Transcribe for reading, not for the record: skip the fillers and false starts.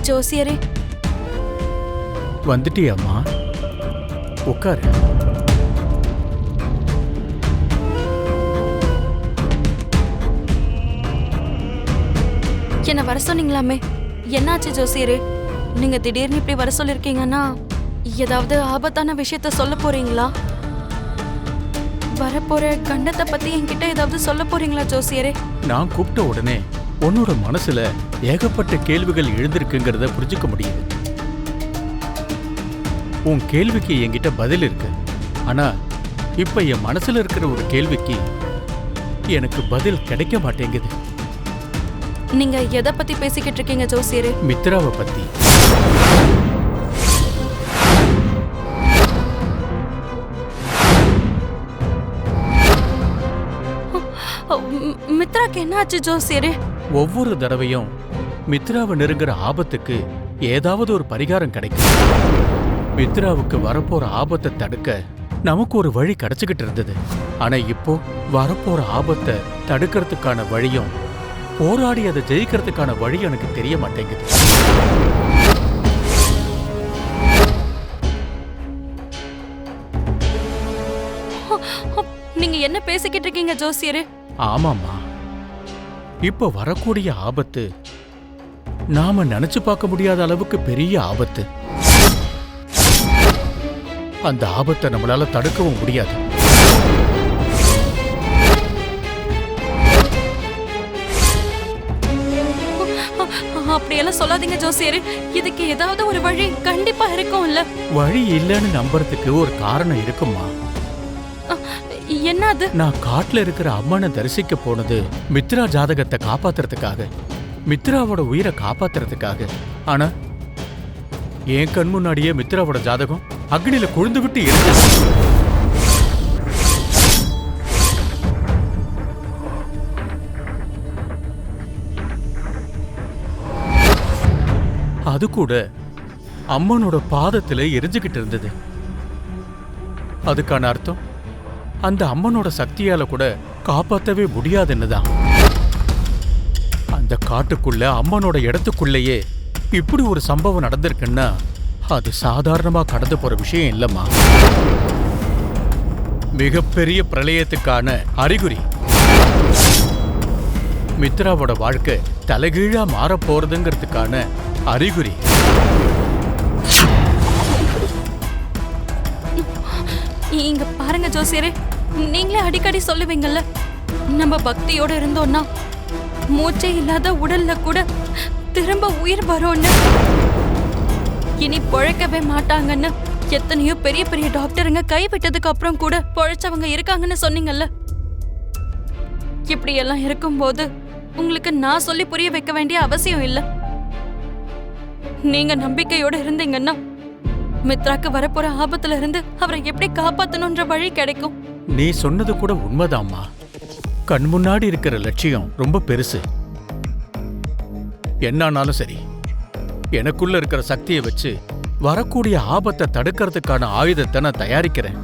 ஜோசியரே, வந்துட்டியாம்மா? உட்காரு. என்ன வர சொன்னீங்களாமே, என்னாச்சு ஜோசியரே? நீங்க திடீர்னு இப்படி வர சொல்லிருக்கீங்கன்னா ஏதாவது ஆபத்தான விஷயத்த சொல்ல போறீங்களா? வரப்போற கண்டத்தை பத்தி என்கிட்ட ஏதாவது சொல்ல போறீங்களா ஜோசியரே? நான் கூப்பிட்ட உடனே உன்னோட மனசுல ஏகப்பட்ட கேள்விகள் எழுந்திருக்குங்கிறத புரிஞ்சுக்க முடியுது. உன் கேள்விக்கு என்கிட்ட பதில் இருக்கு. ஆனா இப்ப என் மனசுல இருக்கிற ஒரு கேள்விக்கு எனக்கு பதில் கிடைக்க மாட்டேங்குது. நீங்க எதை பத்தி பேசிக்கிட்டு இருக்கீங்க ஜோசியரே? மித்ராவை பத்தி. மித்ராக்கு என்னாச்சு ஜோசியரே? ஒவ்வொரு தடவையும் மித்ராவை நெருங்குற ஆபத்துக்கு ஏதாவது ஒரு பரிகாரம் கிடைக்கும். மித்ராவுக்கு வரப்போற ஆபத்தை தடுக்க நமக்கு ஒரு வழி கிடைச்சுக்கிட்டு இருந்தது. ஆனா இப்போ வரப்போற ஆபத்தை தடுக்கிறதுக்கான வழியும் போராடி அதை ஜெயிக்கிறதுக்கான வழி எனக்கு தெரிய மாட்டேங்குது. நீங்க என்ன பேசிக்கிட்டு இருக்கீங்க ஜோசியரே? ஆமாமா, இப்ப வரக்கூடிய ஆபத்து நாம நினைச்சு பார்க்க முடியாத அளவுக்கு பெரிய ஆபத்து. அந்த ஆபத்தை நம்மளால தடுக்கவும் முடியாது. அப்படியெல்லாம் சொல்லாதீங்க ஜோசியரே. இதுக்கு ஏதாவது ஒரு வழி கண்டிப்பா இருக்கும்ல? வழி இல்லைன்னு நம்புறதுக்கு ஒரு காரணம் இருக்குமா? என்னது? நான் காட்டுல இருக்கிற அம்மனை தரிசிக்க போனது மித்ரா ஜாதகத்தை காப்பாத்துறதுக்காக, மித்ராவோட உயிரை காப்பாத்துறதுக்காக. ஆனா என் கண் முன்னாடியே மித்ராவோட ஜாதகம் அக்னியில கொழுந்து விட்டு இருந்துச்சு. அது கூட அம்மனோட பாதத்துல எரிஞ்சுக்கிட்டு இருந்தது. அதுக்கான அர்த்தம் அந்த அம்மனோட சக்தியால கூட காப்பாற்றவே முடியாதுன்னுதான். அந்த காட்டுக்குள்ள அம்மனோட இடத்துக்குள்ளேயே இப்படி ஒரு சம்பவம் நடந்திருக்குன்னா அது சாதாரணமா கடந்து போற விஷயம் இல்லம்மா. மிகப்பெரிய பிரளயத்துக்கான அறிகுறி. மித்ராவோட வாழ்க்கை தலைகீழா மாற போறதுங்கிறதுக்கான அறிகுறி. இங்க பாருங்க ஜோசியரே, நீங்களே அடிக்கடி சொல்லுவீங்கல்ல, நம்ம பக்தியோட இருந்தோம்னா மூச்சே இல்லாத உடல்ல கூட திரும்ப உயிர் வரும்னு, இனி பொழைக்கவே மாட்டாங்கன்னு. எத்தனையோ பெரிய பெரிய டாக்டருங்க கைவிட்டதுக்கு அப்புறம் கூட பொழைச்சவங்க இருக்காங்கன்னு சொன்னீங்கல்ல. இப்படி எல்லாம் இருக்கும்போது உங்களுக்கு நான் சொல்லி புரிய வைக்க வேண்டிய அவசியம் இல்ல. நீங்க நம்பிக்கையோட இருந்தீங்கன்னா மித்ராக்கு வரப்போற ஆபத்துல இருந்து அவரை எப்படி காப்பாத்தணும்ன்ற வழி கிடைக்கும். நீ சொன்னது கூட உண்மைதாம்மா. கண் முன்னாடி இருக்கிற லட்சியம் ரொம்ப பெருசு. என்னானாலும் சரி, எனக்குள்ள இருக்கிற சக்தியை வச்சு வரக்கூடிய ஆபத்தை தடுக்கிறதுக்கான ஆயுதத்தை நான் தயாரிக்கிறேன்.